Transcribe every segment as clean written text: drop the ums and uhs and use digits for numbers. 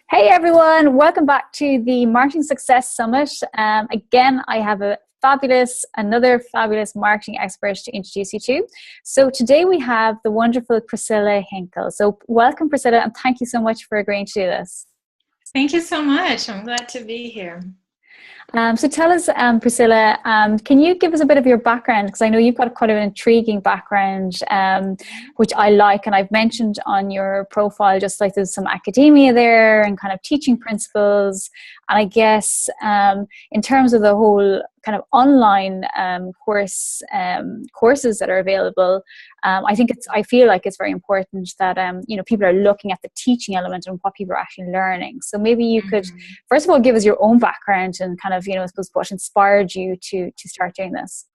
Hey everyone, welcome back to the Marketing Success Summit. Again, I have another fabulous marketing expert to introduce you to. So today we have the wonderful Priscilla Hinckle. So welcome Priscilla, and thank you so much for agreeing to do this. Thank you so much. I'm glad to be here. So tell us, Priscilla, can you give us a bit of your background? Because I know you've got quite an intriguing background, which I like. And I've mentioned on your profile, just like there's some academia there and kind of teaching principles. And I guess in terms of the whole kind of online courses that are available, I feel like it's very important that people are looking at the teaching element and what people are actually learning. So maybe you could first of all give us your own background and kind of I suppose what inspired you to start doing this.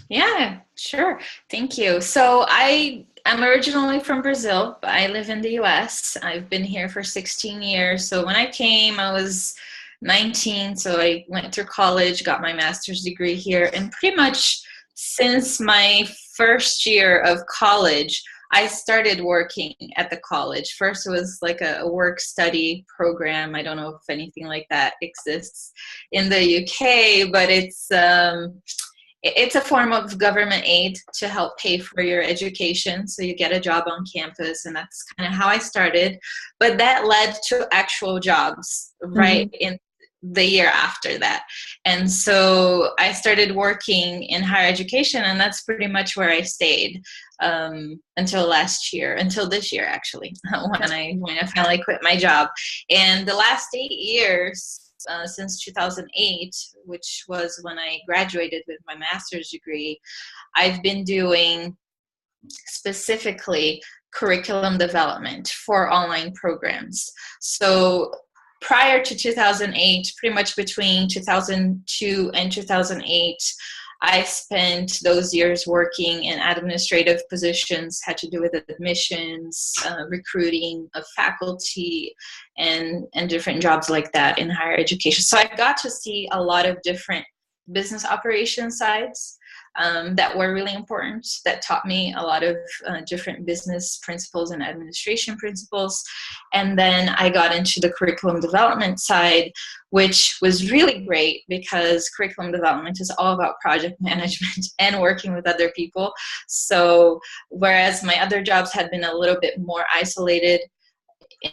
Yeah, sure. Thank you. So I'm originally from Brazil, but I live in the US. I've been here for 16 years. So when I came, I was 19. So I went through college, got my master's degree here, and pretty much since my first year of college, I started working at the college. First, it was like a work-study program. I don't know if anything like that exists in the UK, but it's a form of government aid to help pay for your education. So you get a job on campus, and that's kind of how I started. But that led to actual jobs right in the year after that. And so I started working in higher education, and that's pretty much where I stayed until this year actually, when I finally quit my job. And the last 8 years, since 2008, which was when I graduated with my master's degree, I've been doing specifically curriculum development for online programs. So prior to 2008, pretty much between 2002 and 2008, I spent those years working in administrative positions, had to do with admissions, recruiting of faculty, and different jobs like that in higher education. So I got to see a lot of different business operation sides that were really important, that taught me a lot of different business principles and administration principles. And then I got into the curriculum development side, which was really great because curriculum development is all about project management and working with other people. So whereas my other jobs had been a little bit more isolated,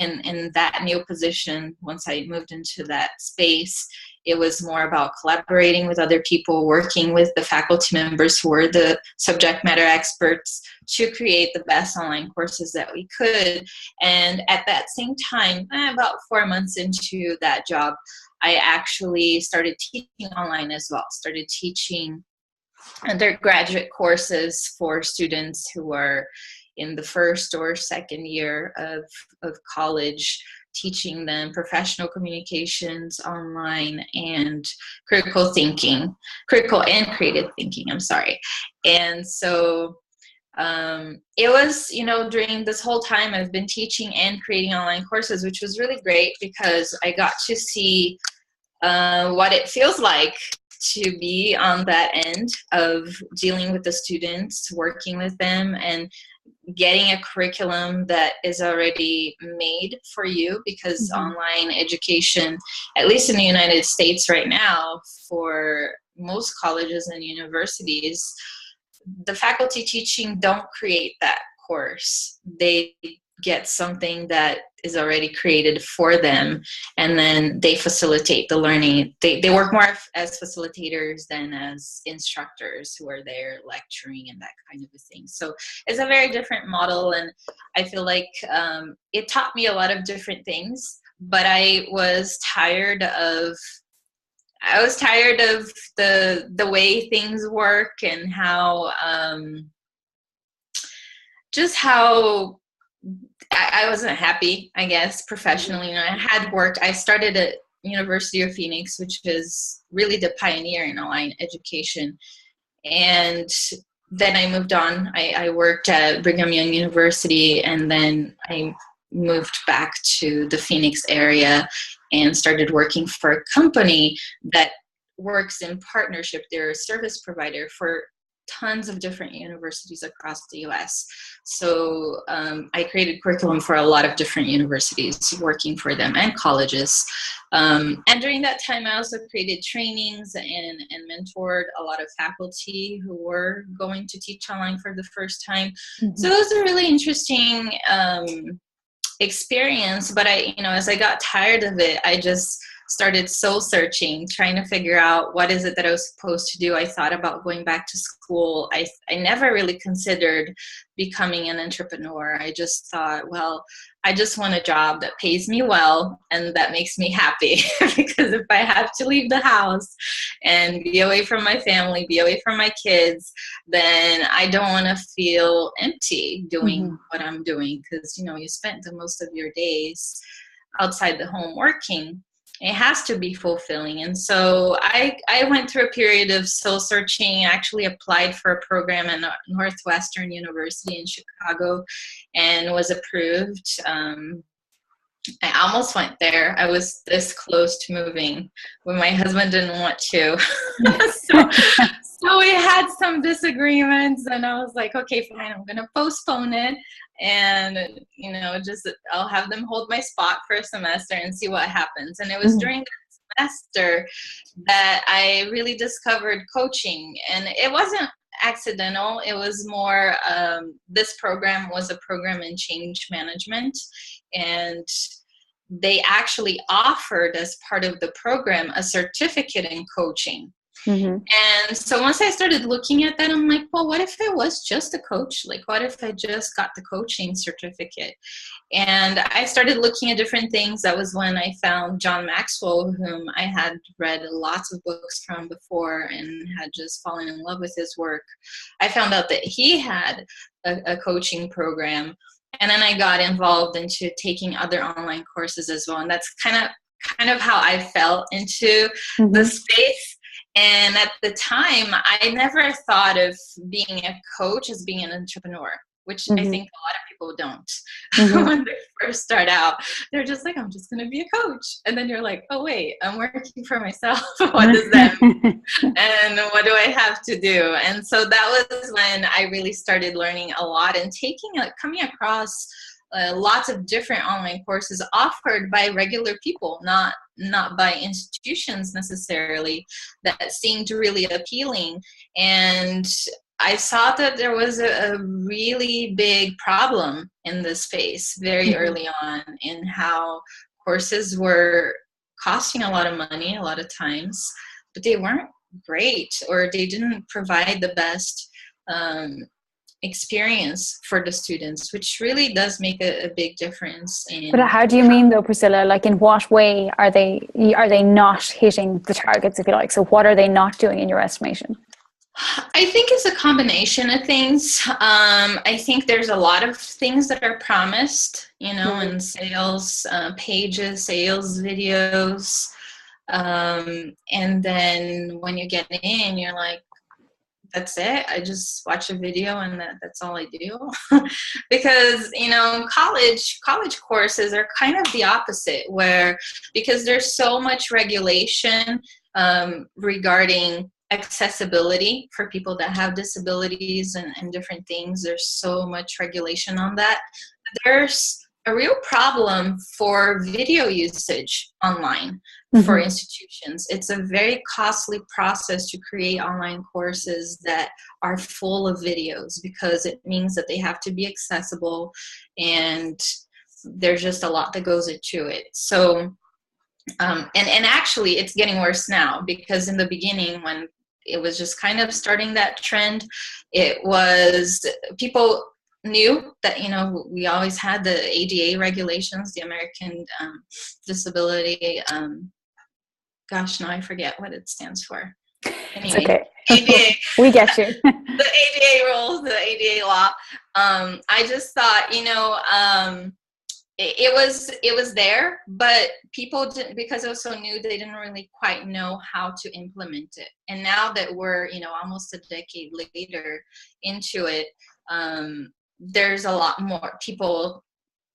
in that new position, once I moved into that space, it was more about collaborating with other people, working with the faculty members who were the subject matter experts to create the best online courses that we could. And at that same time, about 4 months into that job, I actually started teaching online as well, started teaching undergraduate courses for students who are in the first or second year of college, teaching them professional communications online and critical and creative thinking, I'm sorry. And so it was, during this whole time I've been teaching and creating online courses, which was really great because I got to see what it feels like to be on that end of dealing with the students, working with them, and getting a curriculum that is already made for you, because online education, at least in the United States right now, for most colleges and universities, the faculty teaching don't create that course. They get something that is already created for them, and then they facilitate the learning. They work more as facilitators than as instructors who are there lecturing and that kind of a thing. So it's a very different model, and I feel like it taught me a lot of different things, but I was tired of the way things work, and how I wasn't happy, I guess, professionally. I started at University of Phoenix, which is really the pioneer in online education. And then I moved on. I worked at Brigham Young University, and then I moved back to the Phoenix area and started working for a company that works in partnership. They're a service provider for tons of different universities across the US. So I created curriculum for a lot of different universities, working for them, and colleges. And during that time, I also created trainings and mentored a lot of faculty who were going to teach online for the first time. Mm-hmm. So it was a really interesting experience, but as I got tired of it, I just started soul searching, trying to figure out what is it that I was supposed to do. I thought about going back to school. I never really considered becoming an entrepreneur. I just thought, well, I just want a job that pays me well and that makes me happy. Because if I have to leave the house and be away from my family, be away from my kids, then I don't want to feel empty doing what I'm doing, because you spent the most of your days outside the home working. It has to be fulfilling. And so I went through a period of soul searching. I actually applied for a program at Northwestern University in Chicago and was approved. I almost went there. I was this close to moving when my husband didn't want to. So we had some disagreements, and I was like, okay, fine, I'm going to postpone it. And, I'll have them hold my spot for a semester and see what happens. And it was during that semester that I really discovered coaching. And it wasn't accidental. It was more, this program was a program in change management. And they actually offered, as part of the program, a certificate in coaching. And so once I started looking at that, I'm like, well, what if I was just a coach? Like, what if I just got the coaching certificate? And I started looking at different things. That was when I found John Maxwell, whom I had read lots of books from before and had just fallen in love with his work. I found out that he had a coaching program. And then I got involved into taking other online courses as well. And that's kind of how I fell into the space. And at the time, I never thought of being a coach as being an entrepreneur, which I think a lot of people don't. When they first start out, they're just like, I'm just going to be a coach. And then you're like, oh, wait, I'm working for myself. What does that mean? And what do I have to do? And so that was when I really started learning a lot and coming across lots of different online courses offered by regular people, not by institutions necessarily, that seemed really appealing. And I saw that there was a really big problem in this space very early on, in how courses were costing a lot of money a lot of times, but they weren't great, or they didn't provide the best experience for the students, which really does make a big difference. But how do you mean though, Priscilla? Like, in what way are they not hitting the targets, if you like? So what are they not doing in your estimation? I think it's a combination of things. I think there's a lot of things that are promised, in sales pages, sales videos. And then when you get in, you're like, that's it. I just watch a video and that's all I do. Because, college courses are kind of the opposite, because there's so much regulation regarding accessibility for people that have disabilities and different things. There's so much regulation on that. There's a real problem for video usage online for institutions. It's a very costly process to create online courses that are full of videos, because it means that they have to be accessible, and there's just a lot that goes into it. So, and actually it's getting worse now, because in the beginning, when it was just kind of starting that trend, it was people knew that, we always had the ADA regulations, the American Disability, gosh, now I forget what it stands for. Anyway, okay. ADA. We get you. The ADA rules, the ADA law. I just thought, it was there, but people didn't, because it was so new, they didn't really quite know how to implement it. And now that we're, almost a decade later into it, there's a lot more people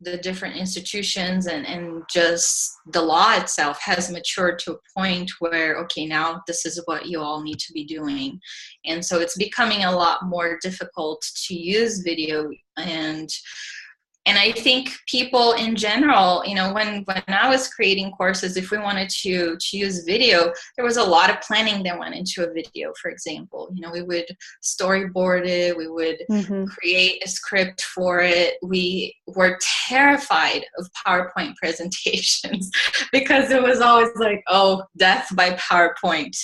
the different institutions and just the law itself has matured to a point where, okay, now this is what you all need to be doing. And so it's becoming a lot more difficult to use video. And I think people in general, when I was creating courses, if we wanted to use video, there was a lot of planning that went into a video, for example. We would storyboard it. We would create a script for it. We were terrified of PowerPoint presentations because it was always like, oh, death by PowerPoint.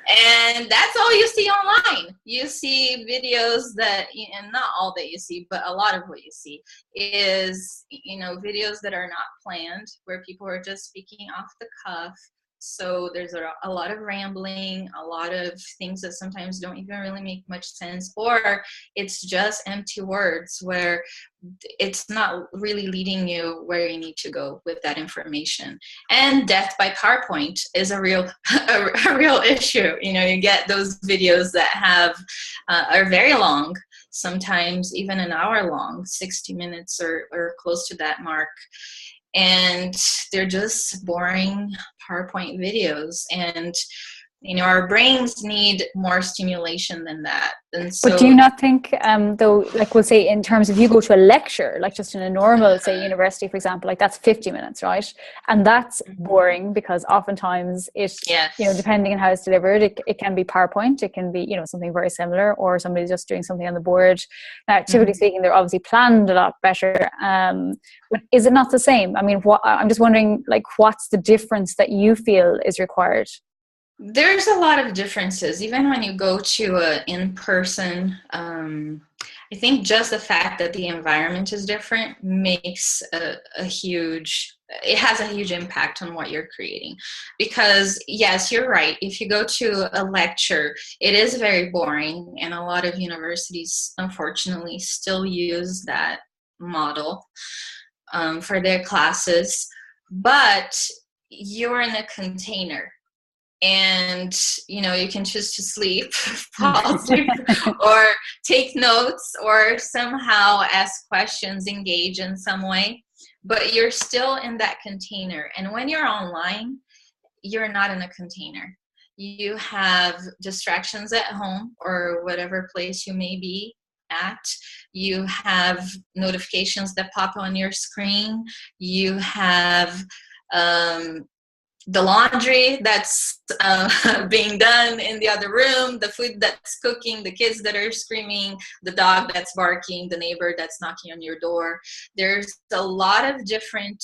And that's all you see online. You see videos that, and not all that you see, but a lot of what you see is, videos that are not planned, where people are just speaking off the cuff. So there's a lot of rambling, a lot of things that sometimes don't even really make much sense, or it's just empty words where it's not really leading you where you need to go with that information. And death by PowerPoint is a real issue. You get those videos that are very long, sometimes even an hour long, 60 minutes or close to that mark. And they're just boring PowerPoint videos. And, our brains need more stimulation than that. And so, but do you not think, though, like we'll say in terms of you go to a lecture, like just in a normal, say, university, for example, like that's 50 minutes, right? And that's boring because oftentimes depending on how it's delivered, it can be PowerPoint, it can be, something very similar, or somebody's just doing something on the board. Now, typically speaking, they're obviously planned a lot better. But is it not the same? I mean, I'm just wondering, like, what's the difference that you feel is required? There's a lot of differences, even when you go to an in-person. I think just the fact that the environment is different makes it has a huge impact on what you're creating. Because yes, you're right. If you go to a lecture, it is very boring. And a lot of universities, unfortunately, still use that model for their classes. But you're in a container. And, you can choose to sleep, fall asleep, or take notes, or somehow ask questions, engage in some way. But you're still in that container. And when you're online, you're not in a container. You have distractions at home or whatever place you may be at. You have notifications that pop on your screen. You have the laundry that's being done in the other room, the food that's cooking, the kids that are screaming, the dog that's barking, the neighbor that's knocking on your door. There's a lot of different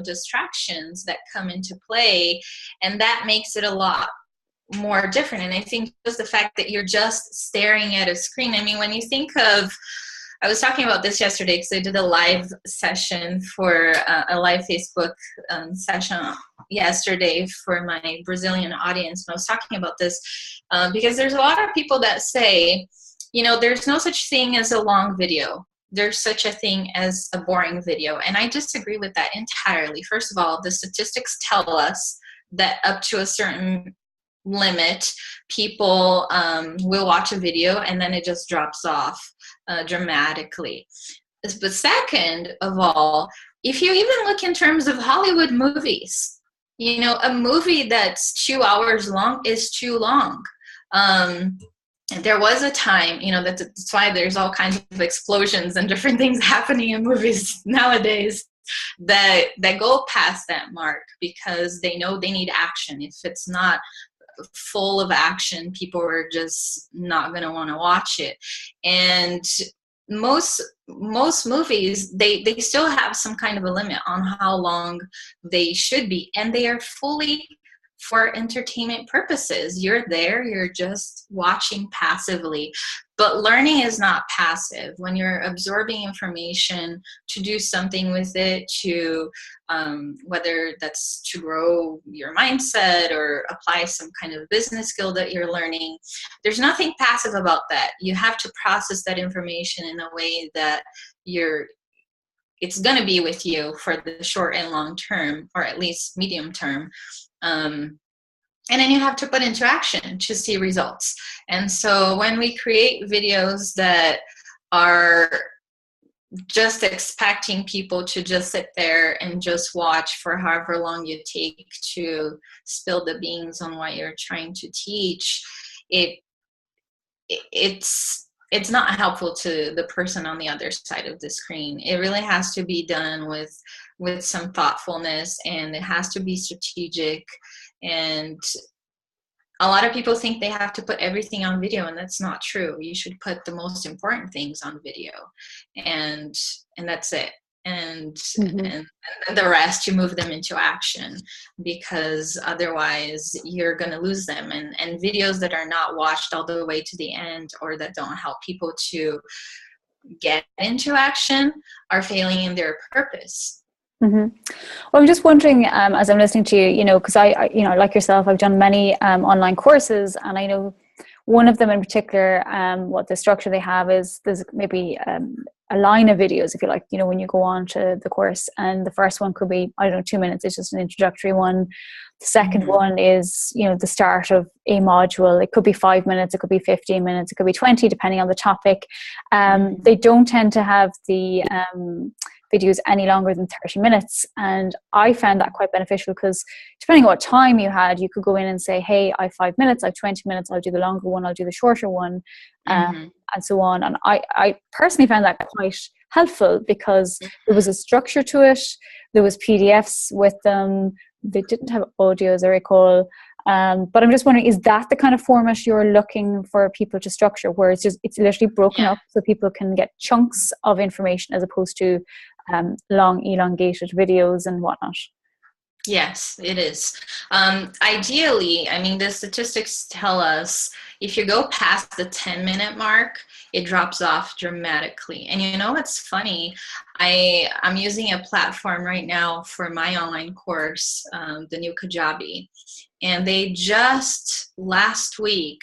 distractions that come into play, and that makes it a lot more different. And I think just the fact that you're just staring at a screen. I mean, when you think of, I was talking about this yesterday because I did a live session for a live Facebook session yesterday for my Brazilian audience. And I was talking about this because there's a lot of people that say, there's no such thing as a long video. There's such a thing as a boring video. And I disagree with that entirely. First of all, the statistics tell us that up to a certain limit, people will watch a video and then it just drops off dramatically. But second of all, if you even look in terms of Hollywood movies, a movie that's 2 hours long is too long. There was a time, that's why there's all kinds of explosions and different things happening in movies nowadays that go past that mark because they know they need action. If it's not full of action, people are just not going to want to watch it. And most movies, they still have some kind of a limit on how long they should be, and they are fully for entertainment purposes. You're there, you're just watching passively. But learning is not passive. When you're absorbing information to do something with it, to whether that's to grow your mindset or apply some kind of business skill that you're learning, there's nothing passive about that. You have to process that information in a way that it's going to be with you for the short and long term, or at least medium term. And then you have to put into action to see results. And so when we create videos that are just expecting people to just sit there and just watch for however long you take to spill the beans on what you're trying to teach, it's not helpful to the person on the other side of the screen. It really has to be done with some thoughtfulness, and it has to be strategic. And a lot of people think they have to put everything on video, and that's not true. You should put the most important things on video, and that's it. And and the rest, you move them into action, because otherwise you're going to lose them. And videos that are not watched all the way to the end, or that don't help people to get into action, are failing in their purpose. Well, I'm just wondering, as I'm listening to you, because I, like yourself, I've done many online courses, and I know one of them in particular, what the structure they have is there's maybe a line of videos, if you like, when you go on to the course, and the first one could be, 2 minutes. It's just an introductory one. The second one is, the start of a module. It could be 5 minutes, it could be 15 minutes, it could be 20, depending on the topic. They don't tend to have the videos any longer than 30 minutes. And I found that quite beneficial, because depending on what time you had, you could go in and say, hey, I have 5 minutes, I have 20 minutes, I'll do the longer one, I'll do the shorter one, and so on. And I personally found that quite helpful, because there was a structure to it. There was PDFs with them. They didn't have audio, as I recall. But I'm just wondering, is that the kind of format you're looking for people to structure, where it's literally broken up so people can get chunks of information, as opposed to long elongated videos and whatnot? Yes, it is. Ideally, the statistics tell us if you go past the 10-minute mark, it drops off dramatically. And what's funny? I'm using a platform right now for my online course, the new Kajabi. And they just last week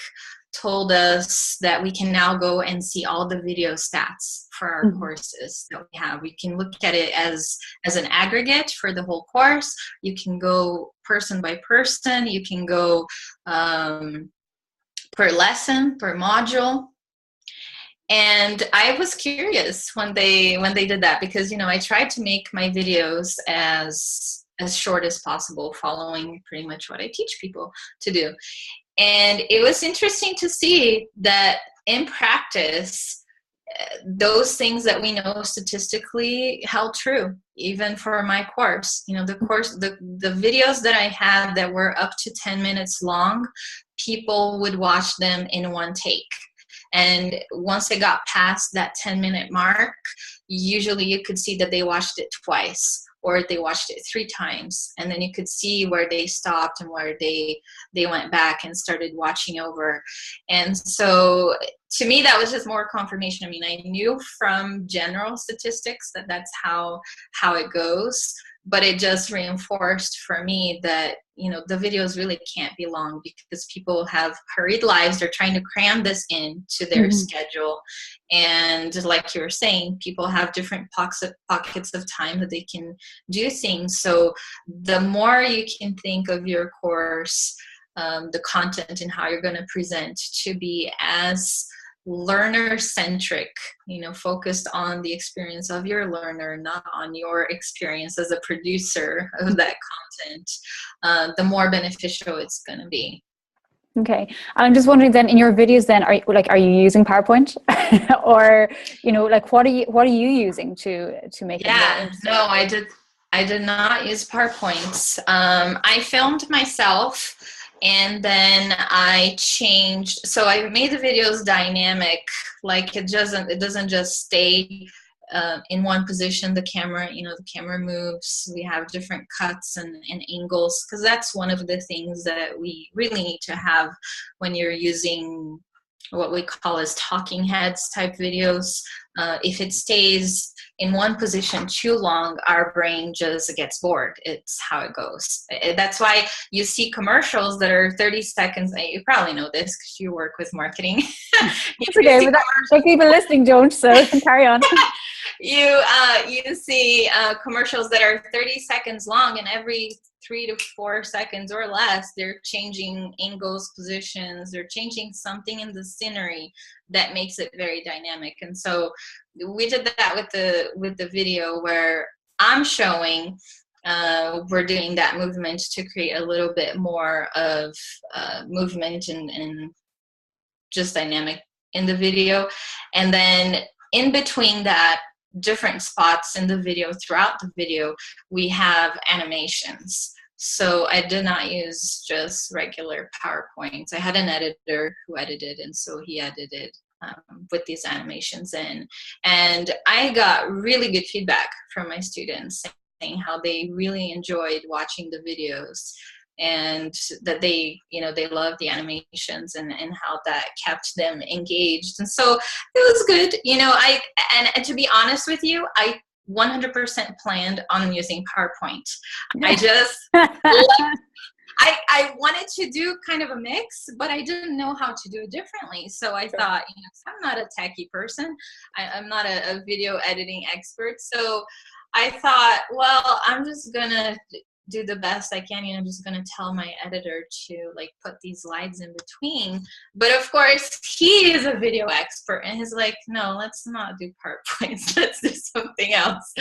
told us that we can now go and see all the video stats for our courses that we have. We can look at it as an aggregate for the whole course. You can go person by person. You can go per lesson, per module. And I was curious when they did that, because I tried to make my videos as short as possible, following pretty much what I teach people to do. And it was interesting to see that in practice, those things that we know statistically held true, even for my course. The videos that I had that were up to 10 minutes long, people would watch them in one take. And once they got past that 10-minute mark, usually you could see that they watched it twice, or they watched it 3 times. And then you could see where they stopped and where they went back and started watching over. And so to me, that was just more confirmation. I knew from general statistics that that's how it goes, but it just reinforced for me that, the videos really can't be long, because people have hurried lives. They're trying to cram this into their schedule. And like you were saying, people have different pockets of time that they can do things. So the more you can think of your course, the content and how you're going to present to be as learner-centric, focused on the experience of your learner, not on your experience as a producer of that content, the more beneficial it's going to be. Okay. And I'm just wondering then, in your videos then, are you using PowerPoint? Or, what are you using to make it more interesting? No, I did not use PowerPoint. I filmed myself, and then I changed. So I made the videos dynamic, like it doesn't just stay in one position. The camera moves. We have different cuts and angles, because that's one of the things that we really need to have when you're using what we call as talking heads type videos. If it stays in one position too long, our brain just gets bored. It's how it goes. That's why you see commercials that are 30 seconds. You probably know this because you work with marketing. It's okay, but people listening don't, so carry on. you see commercials that are 30 seconds long, and every 3 to 4 seconds or less, they're changing angles, positions, they're changing something in the scenery that makes it very dynamic. And so we did that with the video where I'm showing we're doing that movement to create a little bit more of movement and just dynamic in the video. And then in between that, different spots in the video, throughout the video, we have animations. So I did not use just regular PowerPoints. I had an editor who edited, and so he edited with these animations in. And I got really good feedback from my students saying how they really enjoyed watching the videos, and that they love the animations and how that kept them engaged. And so it was good. And to be honest with you, I 100% planned on using PowerPoint. I just I wanted to do kind of a mix, but I didn't know how to do it differently. So I thought, I'm not a techie person. I'm not a video editing expert. So I thought, well, I'm just gonna do the best I can. I'm just gonna tell my editor to put these slides in between. But of course, he is a video expert, and he's like, no, let's not do PowerPoints. Let's do something else.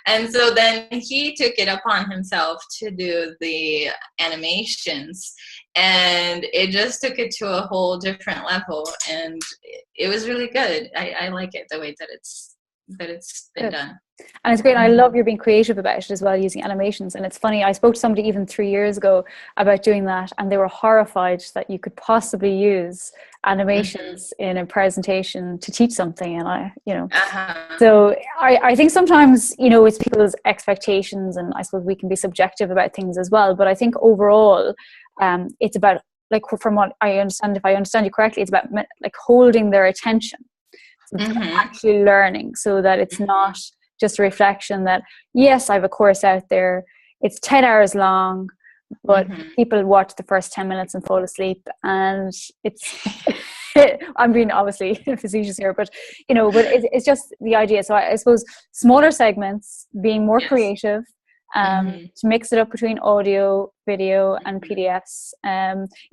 And so then he took it upon himself to do the animations, and it just took it to a whole different level. And it was really good. I like it the way that it's been done. And it's great. I love you're being creative about it as well, using animations. And it's funny, I spoke to somebody even 3 years ago about doing that, and they were horrified that you could possibly use animations in a presentation to teach something. And so I think sometimes, it's people's expectations, and I suppose we can be subjective about things as well. But I think overall, it's about, from what I understand, if I understand you correctly, it's about holding their attention. So actually learning, so that it's not just a reflection that, yes, I have a course out there, it's 10 hours long, but people watch the first 10 minutes and fall asleep. And it's, I'm being obviously facetious here, but, but it's just the idea. So I suppose smaller segments, being more creative, to mix it up between audio, video, and PDFs.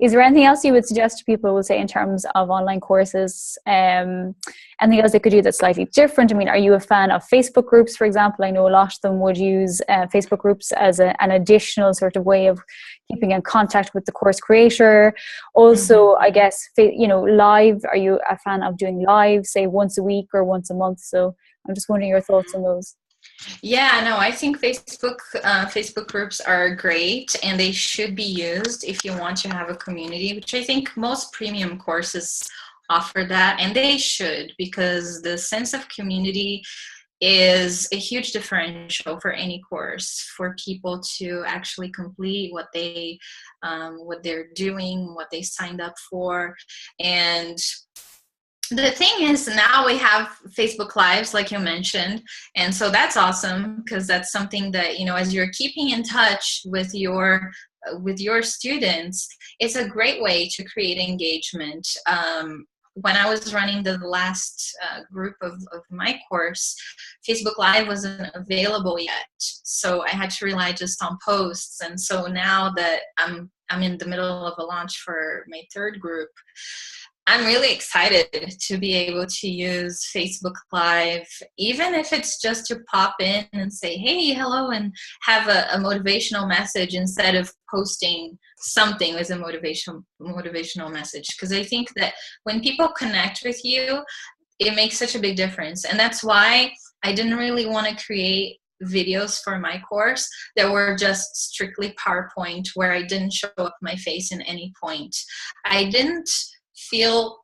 Is there anything else you would suggest to people, we'll say, in terms of online courses? Anything else they could do that's slightly different? I mean, are you a fan of Facebook groups, for example? I know a lot of them would use Facebook groups as an additional sort of way of keeping in contact with the course creator. Also, I guess, live, are you a fan of doing live, say once a week or once a month? So I'm just wondering your thoughts on those. Yeah, no, I think Facebook groups are great, and they should be used if you want to have a community, which I think most premium courses offer that, and they should, because the sense of community is a huge differential for any course, for people to actually complete what they're doing, what they signed up for. And the thing is, now we have Facebook Lives, like you mentioned, and so that's awesome, because that's something that, as you're keeping in touch with your students, it's a great way to create engagement. When I was running the last group of my course, Facebook Live wasn't available yet, so I had to rely just on posts. And so now that I'm in the middle of a launch for my third group, I'm really excited to be able to use Facebook Live, even if it's just to pop in and say, hey, hello, and have a motivational message instead of posting something as a motivational message. Because I think that when people connect with you, it makes such a big difference. And that's why I didn't really want to create videos for my course that were just strictly PowerPoint, where I didn't show up my face in any point. I didn't feel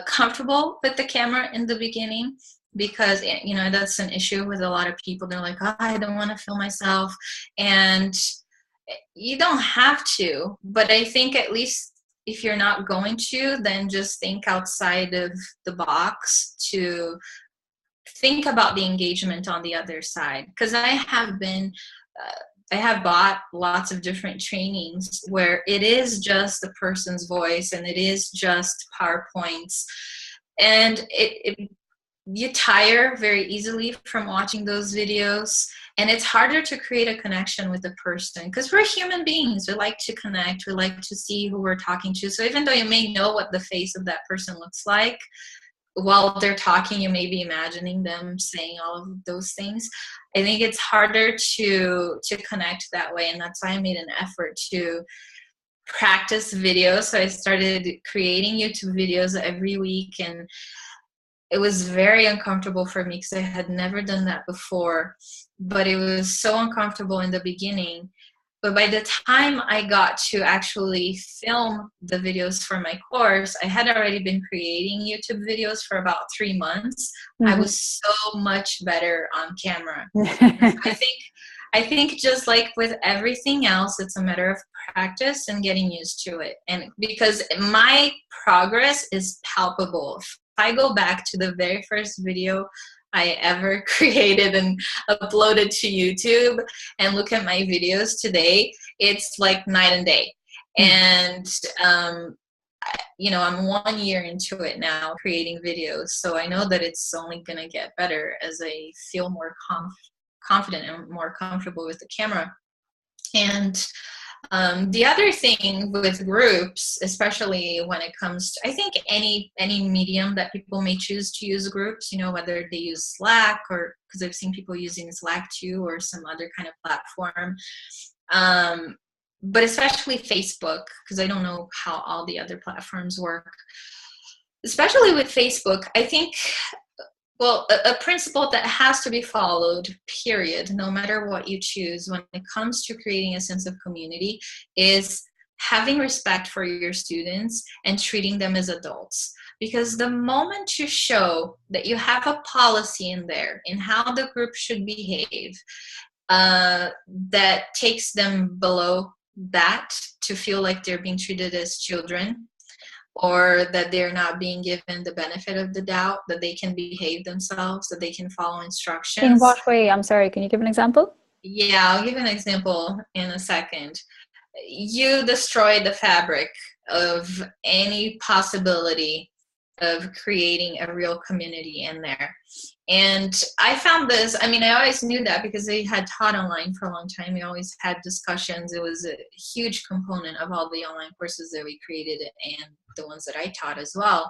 comfortable with the camera in the beginning, because that's an issue with a lot of people. They're like, oh, I don't want to film myself, and you don't have to, but I think at least if you're not going to, then just think outside of the box to think about the engagement on the other side. Because I have bought lots of different trainings where it is just the person's voice and it is just PowerPoints. And you tire very easily from watching those videos, and it's harder to create a connection with the person, because we're human beings. We like to connect, we like to see who we're talking to. So even though you may know what the face of that person looks like, while they're talking, you may be imagining them saying all of those things. I think it's harder to connect that way, and that's why I made an effort to practice videos. So I started creating YouTube videos every week, and it was very uncomfortable for me because I had never done that before, but it was so uncomfortable in the beginning. But by the time I got to actually film the videos for my course, I had already been creating YouTube videos for about 3 months. I was so much better on camera. I think just like with everything else, it's a matter of practice and getting used to it. And because my progress is palpable. If I go back to the very first video I ever created and uploaded to YouTube and look at my videos today, it's like night and day. And, I'm 1 year into it now, creating videos. So I know that it's only going to get better as I feel more confident and more comfortable with the camera. And the other thing with groups, especially when it comes to, I think, any medium that people may choose to use groups, whether they use Slack, or because I've seen people using Slack too, or some other kind of platform, but especially Facebook, because I don't know how all the other platforms work. Especially with Facebook, I think, well, a principle that has to be followed, period, no matter what you choose when it comes to creating a sense of community, is having respect for your students and treating them as adults. Because the moment you show that you have a policy in there in how the group should behave, that takes them below that to feel like they're being treated as children, or that they're not being given the benefit of the doubt, that they can behave themselves, that they can follow instructions. In what way? I'm sorry, can you give an example? Yeah, I'll give an example in a second. You destroy the fabric of any possibility of creating a real community in there. And I found this, I always knew that because I had taught online for a long time. We always had discussions. It was a huge component of all the online courses that we created and the ones that I taught as well.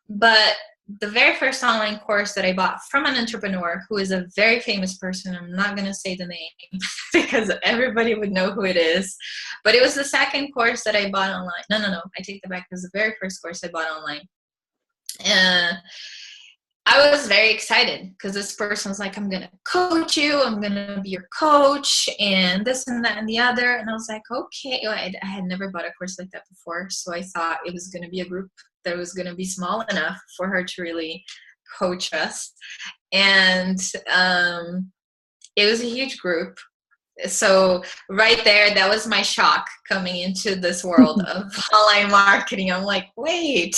But the very first online course that I bought from an entrepreneur who is a very famous person, I'm not going to say the name because everybody would know who it is, but it was the second course that I bought online. No, I take that back. It was the very first course I bought online. And I was very excited because this person was like, I'm going to coach you. I'm going to be your coach and this and that and the other. And I was like, okay. I had never bought a course like that before. So I thought it was going to be a group that was going to be small enough for her to really coach us. And it was a huge group. So right there, that was my shock coming into this world of online marketing. I'm like, wait,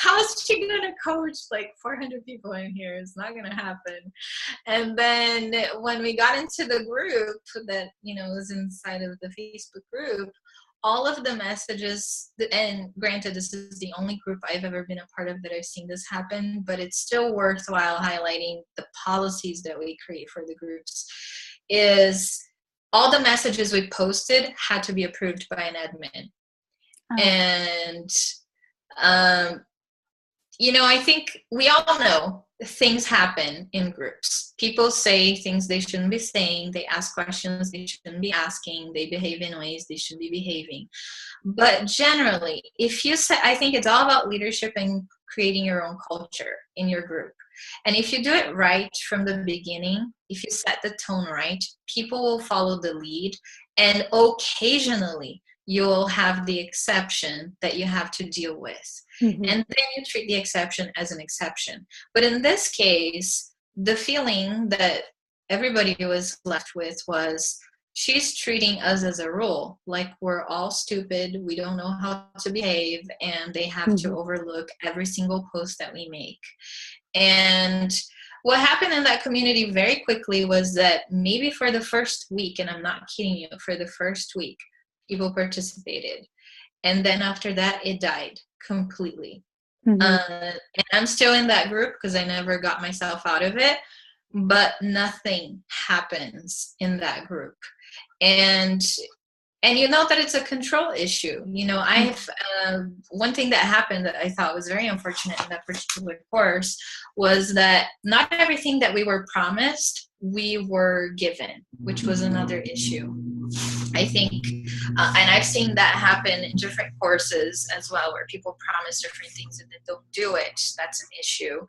how is she going to coach like 400 people in here? It's not going to happen. And then when we got into the group that, was inside of the Facebook group, all of the messages, and granted, this is the only group I've ever been a part of that I've seen this happen, but it's still worthwhile highlighting the policies that we create for the groups, is all the messages we posted had to be approved by an admin. Oh. And, I think we all know things happen in groups. People say things they shouldn't be saying. They ask questions they shouldn't be asking. They behave in ways they shouldn't be behaving. But generally, if you say, I think it's all about leadership and creating your own culture in your group. And if you do it right from the beginning, if you set the tone right, people will follow the lead. And occasionally, you'll have the exception that you have to deal with. Mm-hmm. And then you treat the exception as an exception. But in this case, the feeling that everybody was left with was, she's treating us as a rule, like we're all stupid, we don't know how to behave, and they have to overlook every single post that we make. And what happened in that community very quickly was that maybe for the first week, and I'm not kidding you, for the first week, people participated. And then after that, it died completely. And I'm still in that group because I never got myself out of it, but nothing happens in that group. And you know that it's a control issue. You know, I've one thing that happened that I thought was very unfortunate in that particular course was that not everything that we were promised we were given, which was another issue. I think, and I've seen that happen in different courses as well, where people promise different things and then don't do it. That's an issue.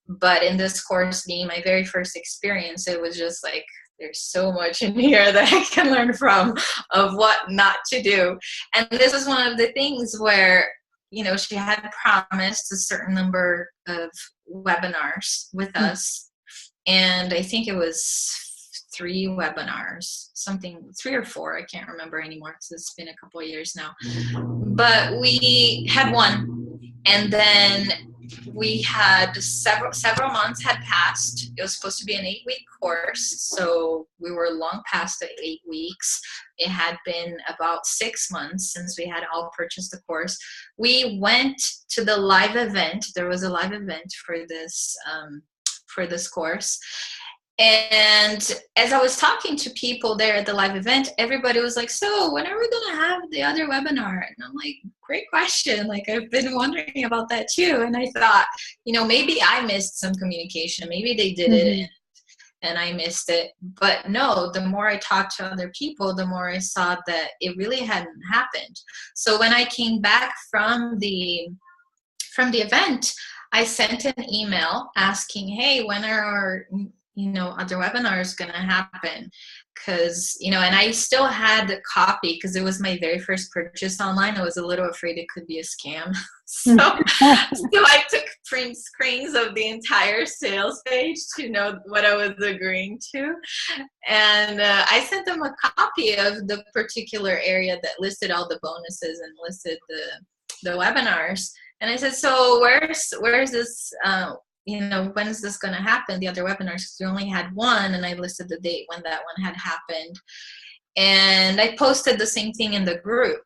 But in this course, being my very first experience, it was just like, there's so much in here that I can learn from of what not to do. And this was one of the things where, you know, she had promised a certain number of webinars with us. And I think it was 3 webinars, something 3 or 4. I can't remember anymore because it's been a couple of years now. But we had one, and then we had several months had passed. It was supposed to be an 8-week course, so we were long past the 8 weeks. It had been about 6 months since we had all purchased the course. We went to the live event. There was a live event for this course. And as I was talking to people there at the live event, everybody was like, so when are we going to have the other webinar? And I'm like, great question. Like, I've been wondering about that too. And I thought, you know, maybe I missed some communication. Maybe they did it and I missed it. But no, the more I talked to other people, the more I saw that it really hadn't happened. So when I came back from the event, I sent an email asking, hey, when are our other webinars going to happen? Because, you know, and I still had the copy because it was my very first purchase online. I was a little afraid it could be a scam. So I took print screens of the entire sales page to know what I was agreeing to. And I sent them a copy of the particular area that listed all the bonuses and listed the webinars. And I said, so where's this, when is this going to happen? The other webinars, because we only had one, and I listed the date when that one had happened. And I posted the same thing in the group.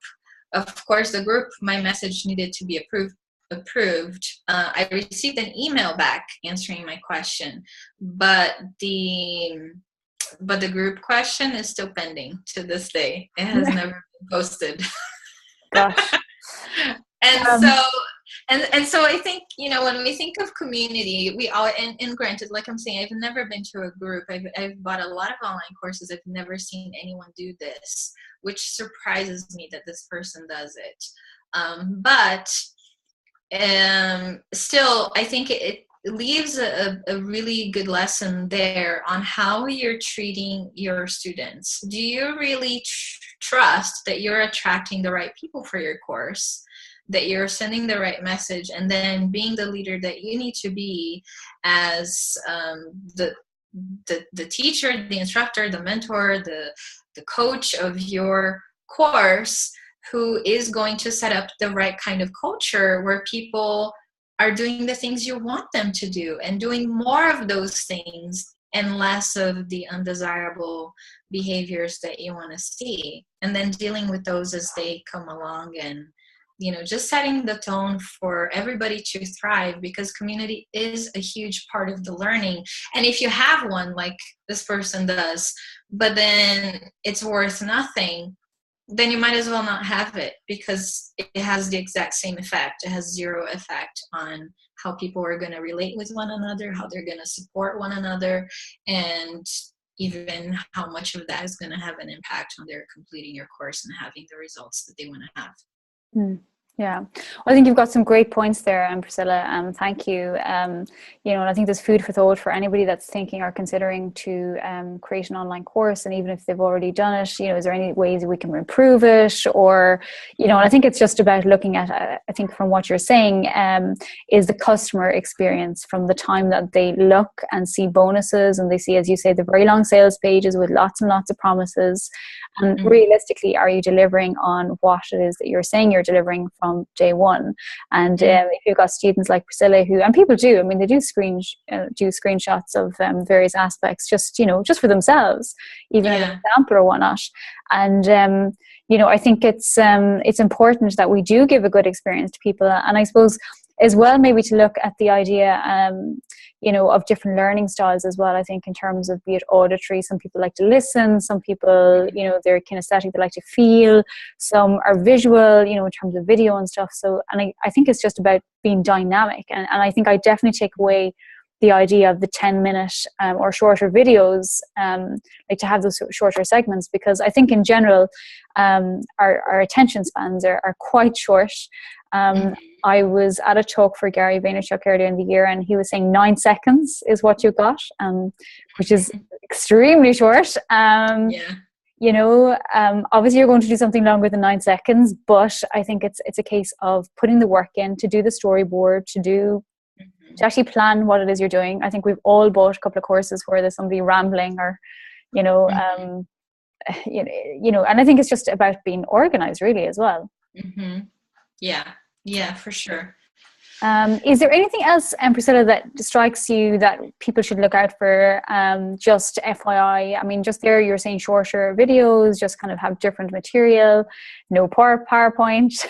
Of course, the group, my message needed to be approved. I received an email back answering my question, but the group question is still pending to this day. It has never been posted. Gosh. And so I think, you know, when we think of community, we all, and granted, like I'm saying, I've never been to a group. I've bought a lot of online courses. I've never seen anyone do this, which surprises me that this person does it. But still, I think it leaves a really good lesson there on how you're treating your students. Do you really trust that you're attracting the right people for your course, that you're sending the right message, and then being the leader that you need to be as the teacher, the instructor, the mentor, the coach of your course, who is going to set up the right kind of culture where people are doing the things you want them to do and doing more of those things and less of the undesirable behaviors that you want to see, and then dealing with those as they come along, and you know, just setting the tone for everybody to thrive, because community is a huge part of the learning. And if you have one like this person does, but then it's worth nothing, then you might as well not have it, because it has the exact same effect. It has zero effect on how people are going to relate with one another, how they're going to support one another, and even how much of that is going to have an impact on their completing your course and having the results that they want to have. Yeah, well, I think you've got some great points there, Priscilla. Thank you. And I think there's food for thought for anybody that's thinking or considering to create an online course, and even if they've already done it, is there any ways we can improve it? Or, and I think it's just about looking at, I think from what you're saying, is the customer experience from the time that they look and see bonuses, and they see, as you say, the very long sales pages with lots and lots of promises. And realistically, are you delivering on what it is that you're saying you're delivering from day one? And if you've got students like Priscilla who, and people do, they do screenshots of various aspects, just for themselves, even as an example or whatnot. And I think it's important that we do give a good experience to people. And I suppose as well, maybe to look at the idea, of different learning styles as well. I think in terms of, be it auditory, some people like to listen, some people, they're kinesthetic, they like to feel, some are visual, in terms of video and stuff. So, and I think it's just about being dynamic. And I think I definitely take away the idea of the 10-minute or shorter videos, like to have those shorter segments, because I think in general, our attention spans are quite short. I was at a talk for Gary Vaynerchuk earlier in the year, and he was saying 9 seconds is what you got, which is extremely short. Obviously you're going to do something longer than 9 seconds, but I think it's a case of putting the work in to do the storyboard, to actually plan what it is you're doing. I think we've all bought a couple of courses where there's somebody rambling, or and I think it's just about being organized really as well. Yeah, for sure. Is there anything else, Priscilla, that strikes you that people should look out for? Just FYI, I mean, just there you're saying shorter videos, just kind of have different material, no PowerPoint,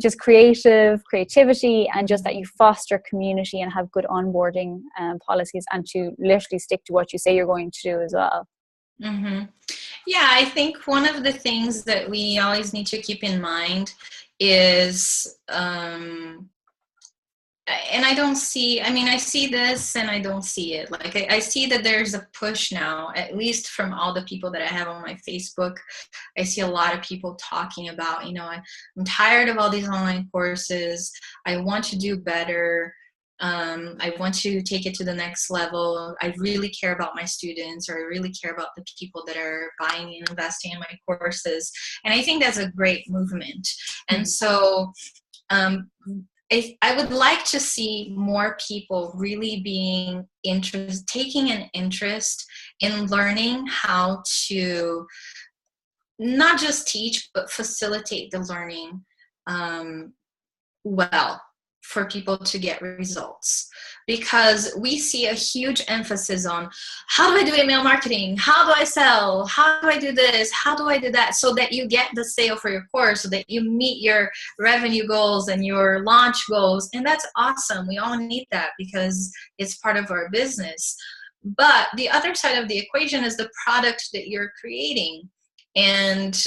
just creativity, and just that you foster community and have good onboarding policies, and to literally stick to what you say you're going to do as well. Yeah, I think one of the things that we always need to keep in mind is, and I see this and I don't see it. Like I see that there's a push now, at least from all the people that I have on my Facebook. I see a lot of people talking about, I'm tired of all these online courses. I want to do better. I want to take it to the next level. I really care about my students, or I really care about the people that are buying and investing in my courses. And I think that's a great movement. And so I would like to see more people really taking an interest in learning how to not just teach, but facilitate the learning well, for people to get results. Because we see a huge emphasis on, how do I do email marketing? How do I sell? How do I do this? How do I do that? So that you get the sale for your course, so that you meet your revenue goals and your launch goals. And that's awesome. We all need that because it's part of our business. But the other side of the equation is the product that you're creating. And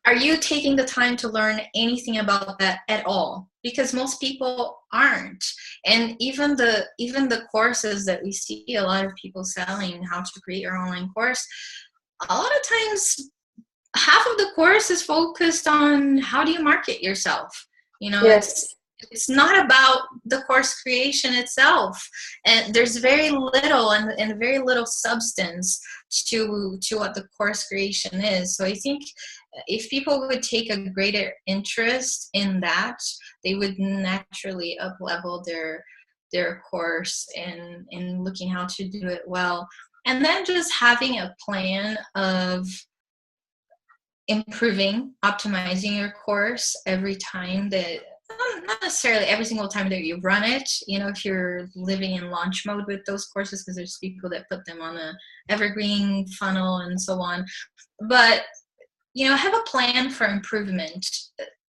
are you taking the time to learn anything about that at all? Because most people aren't. And even the courses that we see a lot of people selling, how to create your online course, a lot of times half of the course is focused on how do you market yourself. Yes. It's not about the course creation itself, and there's very little and very little substance to what the course creation is. So I think if people would take a greater interest in that, they would naturally up-level their course and looking how to do it well. And then just having a plan of improving, optimizing your course every time that, not necessarily every single time that you run it, if you're living in launch mode with those courses, because there's people that put them on a evergreen funnel and so on. But, have a plan for improvement.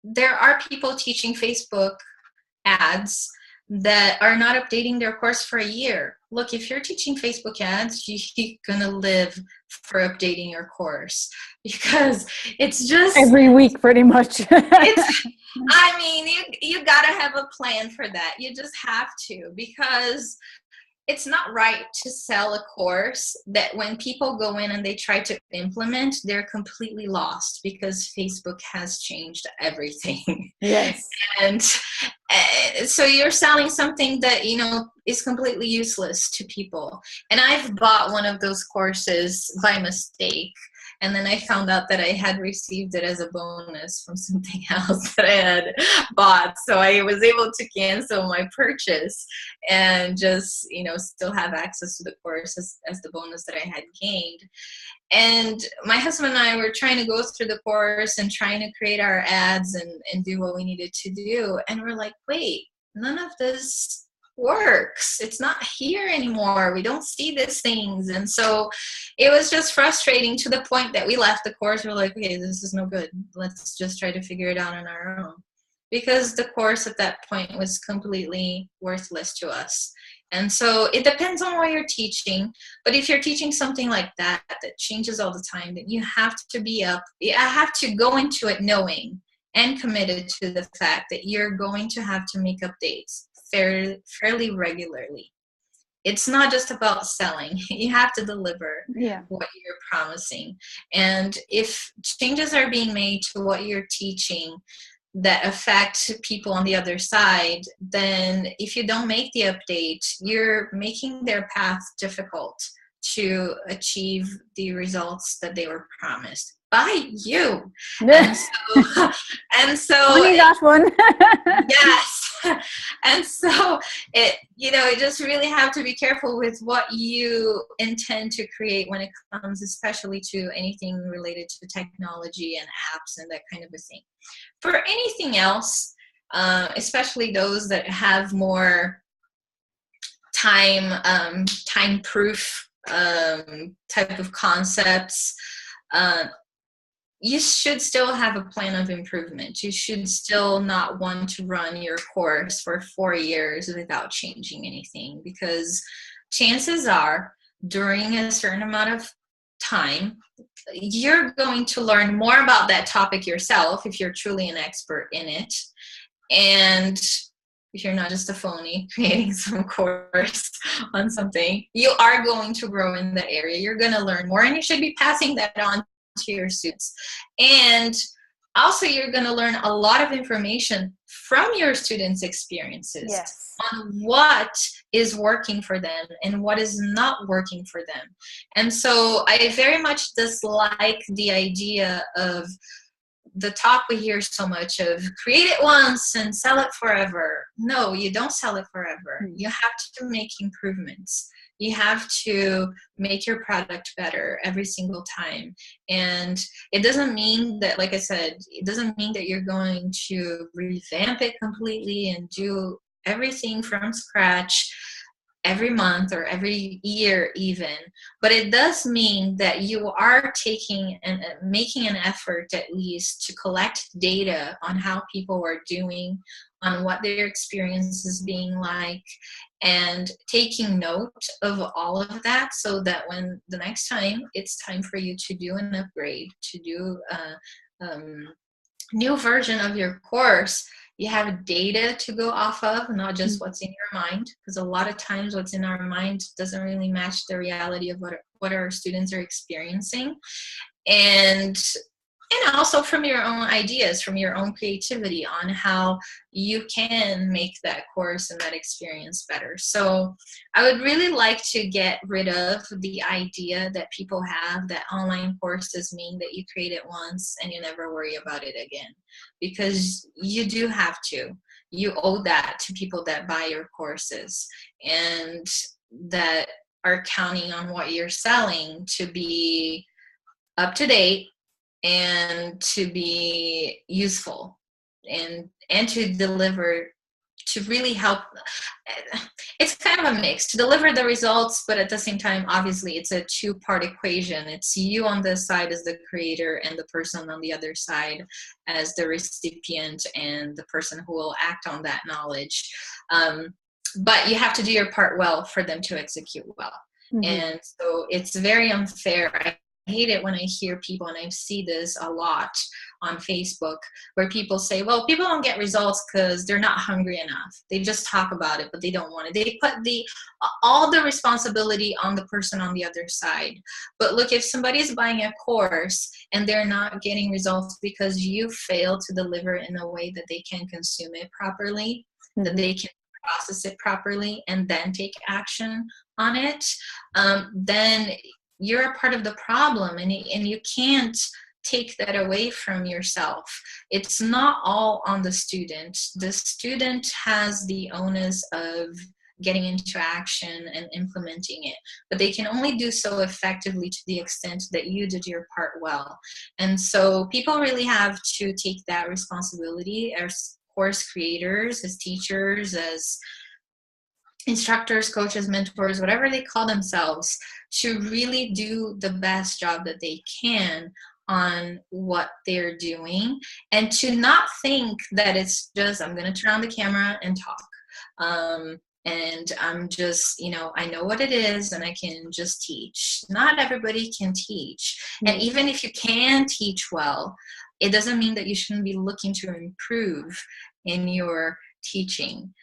There are people teaching Facebook ads that are not updating their course for a year. Look, if you're teaching Facebook ads, you're going to live for updating your course, because it's just every week pretty much. You got to have a plan for that. You just have to, because it's not right to sell a course that when people go in and they try to implement, they're completely lost, because Facebook has changed everything. Yes. And so you're selling something that, is completely useless to people. And I've bought one of those courses by mistake. And then I found out that I had received it as a bonus from something else that I had bought. So I was able to cancel my purchase and just, still have access to the course as the bonus that I had gained. And my husband and I were trying to go through the course and trying to create our ads and do what we needed to do. And we're like, wait, none of this works. It's not here anymore. We don't see these things. And so it was just frustrating to the point that we left the course. We're like, okay, this is no good. Let's just try to figure it out on our own. because the course at that point was completely worthless to us. And so it depends on what you're teaching. But if you're teaching something like that, that changes all the time, then you have to I have to go into it knowing and committed to the fact that you're going to have to make updates fairly regularly. It's not just about selling. You have to deliver what you're promising. And if changes are being made to what you're teaching that affect people on the other side, then if you don't make the update, you're making their path difficult to achieve the results that they were promised by you. And so only that one. yes. And so you just really have to be careful with what you intend to create when it comes especially to anything related to technology and apps and that kind of a thing. For anything else, especially those that have more time proof type of concepts, you should still have a plan of improvement. You should still not want to run your course for 4 years without changing anything, because chances are during a certain amount of time, you're going to learn more about that topic yourself if you're truly an expert in it. And if you're not just a phony creating some course on something, you are going to grow in that area. You're going to learn more, and you should be passing that on to your students. And also you're going to learn a lot of information from your students' experiences on what is working for them and what is not working for them. And so I very much dislike the idea of the talk we hear so much of create it once and sell it forever. No, you don't sell it forever. You have to make improvements. You have to make your product better every single time. And it doesn't mean that, like I said, it doesn't mean that you're going to revamp it completely and do everything from scratch every month or every year even. But it does mean that you are taking and making an effort at least to collect data on how people are doing, on what their experience is being like, and taking note of all of that, so that when the next time it's time for you to do an upgrade, to do a new version of your course, you have data to go off of, not just what's in your mind, because a lot of times what's in our mind doesn't really match the reality of what our students are experiencing. And also from your own ideas, from your own creativity on how you can make that course and that experience better. So I would really like to get rid of the idea that people have that online courses mean that you create it once and you never worry about it again, because you do have to. You owe that to people that buy your courses and that are counting on what you're selling to be up to date and to be useful and to deliver, to really help. It's kind of a mix to deliver the results, but at the same time, obviously it's a two-part equation. It's you on this side as the creator and the person on the other side as the recipient and the person who will act on that knowledge. But you have to do your part well for them to execute well. And so it's very unfair. I hate it when I hear people, and I see this a lot on Facebook, where people say, well, people don't get results because they're not hungry enough. They just talk about it, but they don't want it. They put all the responsibility on the person on the other side. But look, if somebody's buying a course and they're not getting results because you fail to deliver in a way that they can consume it properly, that they can process it properly and then take action on it, then you're a part of the problem, and you can't take that away from yourself. It's not all on the student. The student has the onus of getting into action and implementing it, but they can only do so effectively to the extent that you did your part well. And so people really have to take that responsibility as course creators, as teachers, as instructors, coaches, mentors, whatever they call themselves, to really do the best job that they can on what they're doing, and to not think that it's just, I'm going to turn on the camera and talk. And I'm just, I know what it is and I can just teach. Not everybody can teach. And even if you can teach well, it doesn't mean that you shouldn't be looking to improve in your teaching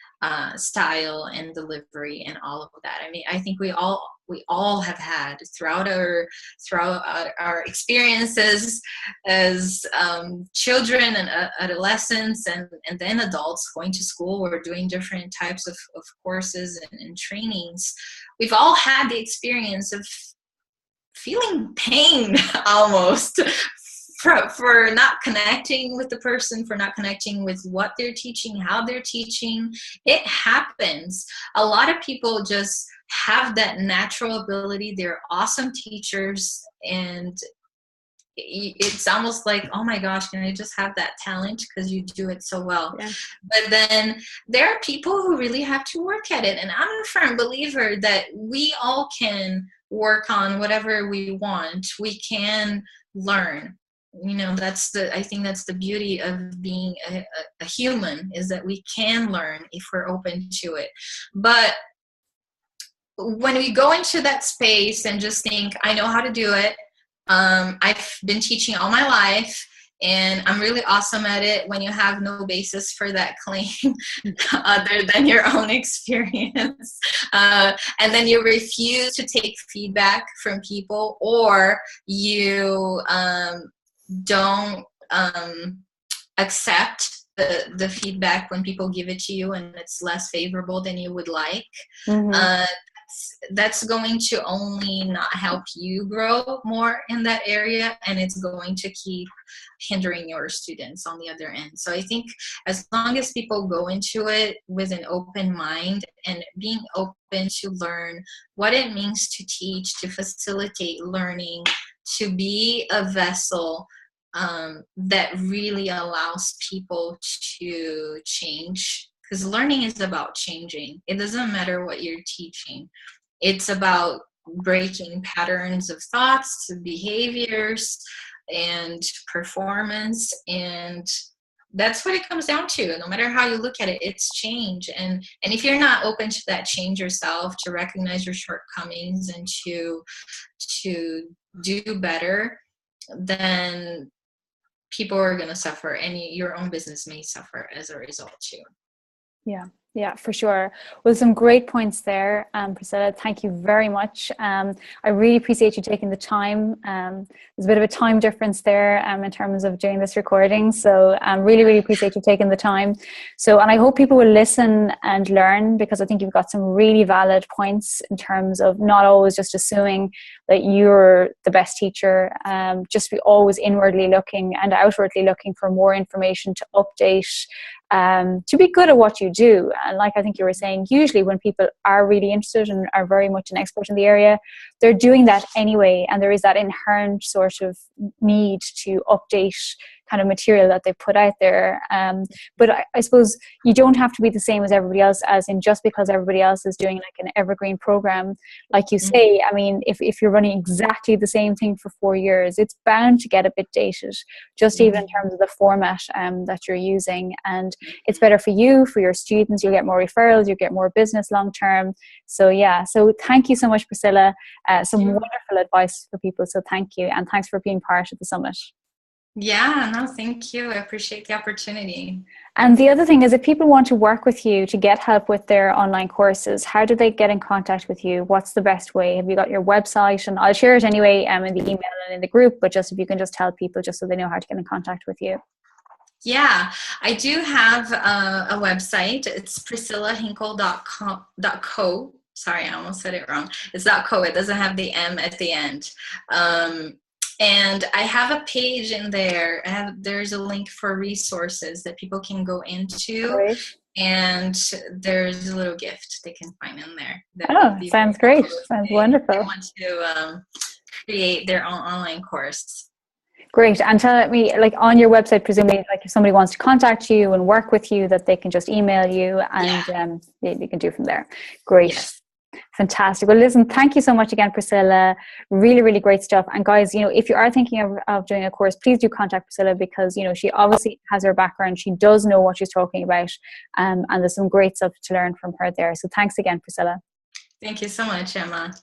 style and delivery and all of that. I mean, I think we all have had throughout our experiences as children and adolescents and then adults going to school or doing different types of courses and trainings. We've all had the experience of feeling pain almost for not connecting with the person, for not connecting with what they're teaching, how they're teaching. It happens. A lot of people just have that natural ability. They're awesome teachers, and it's almost like, oh my gosh, can I just have that talent because you do it so well? Yeah. But then there are people who really have to work at it, and I'm a firm believer that we all can work on whatever we want. We can learn. I think that's the beauty of being a human, is that we can learn if we're open to it. But when we go into that space and just think, I know how to do it, I've been teaching all my life and I'm really awesome at it, when you have no basis for that claim other than your own experience, and then you refuse to take feedback from people, or you don't accept the feedback when people give it to you and it's less favorable than you would like. That's going to only not help you grow more in that area, and it's going to keep hindering your students on the other end. So I think as long as people go into it with an open mind and being open to learn what it means to teach, to facilitate learning, to be a vessel that really allows people to change. Because learning is about changing. It doesn't matter what you're teaching. It's about breaking patterns of thoughts, behaviors, and performance. And that's what it comes down to. No matter how you look at it, it's change. And if you're not open to that change yourself, to recognize your shortcomings and to do better, then people are going to suffer, and your own business may suffer as a result too. Yeah, for sure. Well, some great points there, Priscilla. Thank you very much. I really appreciate you taking the time. There's a bit of a time difference there in terms of doing this recording. So really appreciate you taking the time. So, and I hope people will listen and learn, because I think you've got some really valid points in terms of not always just assuming that you're the best teacher. Just be always inwardly looking and outwardly looking for more information to update, to be good at what you do. And like I think you were saying, usually when people are really interested and are very much an expert in the area, they're doing that anyway, and there is that inherent sort of need to update kind of material that they put out there. But I suppose you don't have to be the same as everybody else, as in just because everybody else is doing like an evergreen program, like you say. I mean, if you're running exactly the same thing for 4 years, it's bound to get a bit dated, just even in terms of the format that you're using. And it's better for you, for your students. You'll get more referrals, you'll get more business long term. So yeah, so thank you so much, Priscilla. Some wonderful advice for people. So thank you, and thanks for being part of the summit. Yeah, no, thank you. I appreciate the opportunity. And the other thing is, if people want to work with you to get help with their online courses, how do they get in contact with you? What's the best way? Have you got your website? And I'll share it anyway in the email and in the group, but just if you can just tell people just so they know how to get in contact with you. Yeah, I do have a website. It's priscillahinckle.co. Sorry, I almost said it wrong. It's .co. It doesn't have the M at the end. And I have a page in there. There's a link for resources that people can go into. Great. And there's a little gift they can find in there. Oh, sounds great. Sounds wonderful. They want to create their own online course. Great. And tell me, like on your website, presumably, like if somebody wants to contact you and work with you, that they can just email you and they can do from there. Great. Yes. Fantastic. Well, listen, thank you so much again, Priscilla. Really, really great stuff. And guys, if you are thinking of doing a course, please do contact Priscilla, because, she obviously has her background. She does know what she's talking about. And there's some great stuff to learn from her there. So thanks again, Priscilla. Thank you so much, Emma.